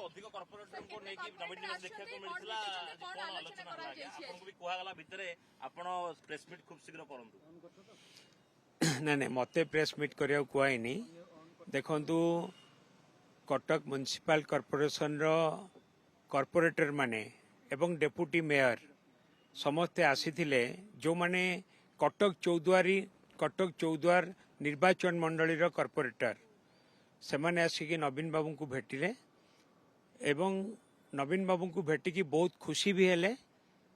ଅଧିକ କର୍ପୋରେଟରଙ୍କୁ ନେଇକି ନବୀନ ନିବାସ ଦେଖିବାକୁ ମିଳିଥିଲା କଣ ଆଲୋଚନା ହେଲା ଆଜ୍ଞା ଆପଣଙ୍କୁ ବି କୁହାଗଲା ଭିତରେ ଆପଣ ପ୍ରେସ୍ ମିଟ୍ ଖୁବ୍ ଶୀଘ୍ର କରନ୍ତୁ ନାଇଁ ନାଇଁ ମତେ प्रेस मीट करिया कुआईनी देखंतु कटक म्युनिसिपल कॉर्पोरेशन रो कॉर्पोरेटर माने एवं डेप्यूटी मेयर समस्ते आसीथिले जो माने कटक चौद्वार निर्वाचन मंडली रो कॉर्पोरेटर से माने आसिकी नवीन बाबू को भेटिले एवं नवीन बाबू को भेटिकी बहुत खुशी भी हेले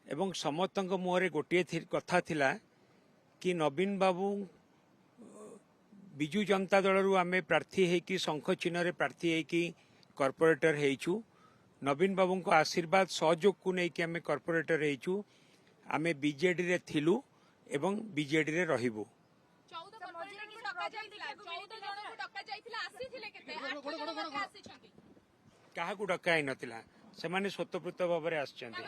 एवं समस्तक मुहरे गोटे कथा थिला कि नवीन बाबू विजु जनता दल रु आमे प्रार्थी हेकी शंख चिन्ह रे प्रार्थी हेकी कॉर्पोरेटर हेइछु नवीन बाबू को आशीर्वाद सहयोग को नेकी आमे कॉर्पोरेटर हेइछु आमे बीजेडी रे थिलु एवं बीजेडी रे रहिबु 14 कॉर्पोरेटर को डका जायतिला 14 जन को डका जायतिला आसीथिले केते 8 जन लोक आसीछंती काहा को डका आइ नथिला सेमाने स्वतःप्रत भाବରେ ଆସିଛନ୍ତି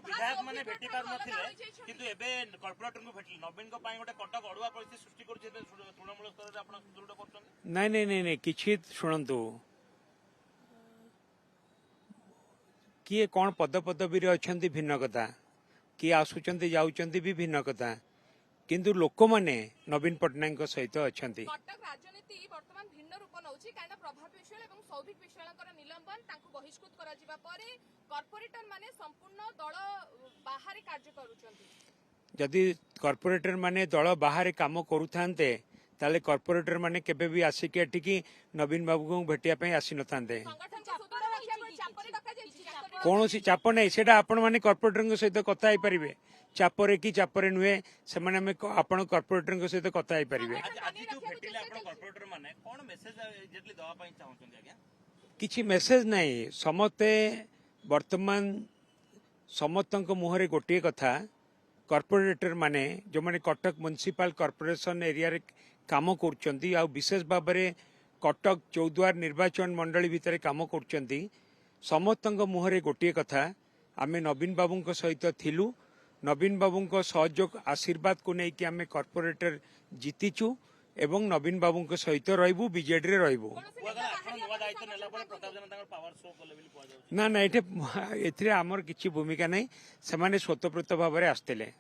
विधायक माने भेटी पार नथिले किंतु एबे कॉर्पोरेटर को भेटली नवीन को पाई गोटे कटक अडुआ परिस्थिति सृष्टि करू जे तृणमूल स्तर रे आपण दृढ़ करछन नहीं नहीं नहीं नहीं किछि सुनंतु किए कौन पदपदवी अच्छी भिन्न कथा किए आसुचंती जाउचंती भी भिन्न कथा किंतु लोक माने नवीन पटनायक सहित अच्छी कटक राजनीति वर्तमान भिन्न रूप नउछि कायना प्रभात विश्वाल एवं सौभिक विश्वालकर निलंबन तांको बहिष्कृत करा जिबा परे कॉर्पोरेटर माने संपूर्ण दल बाहर कार्य करूचंती जदि कॉर्पोरेटर माने दल बाहर काम करूथांते ताले कॉर्पोरेटर माने केबे भी आसिके एटिकी नवीन बाबू को भेटिया पई आसी नथांते संगठन को सुदूर रखिया पर चापरे डका जायछि कौन सी चाप नहीं सेटा आपण माने कॉर्पोरेटर सहित कथा हो पारे चापरे कि चापरे नुहे से माने आपण कॉर्पोरेटर सहित कथा हो पारे किछि मेसेज नहीं समते वर्तमान समस्तक मुहरे गोटे कथा कॉर्पोरेटर माने जो माने कटक म्युनिसिपल कॉर्पोरेशन एरिया रे काम करचंती आ विशेष भाव में कटक चौद्वार निर्वाचन मंडली भितर काम करचंती समस्तक मुहरे गोटे कथा आमे नवीन बाबू सहित थिलु नवीन बाबू सहयोग आशीर्वाद को लेकिन आमे कॉर्पोरेटर जीतीचु एवं नवीन बाबू सहित रहिबु बीजेडी रे रहिबु ना ना एठे आमर किछि भूमिका नहीं से माने स्वतःप्रत भाव में आसथिले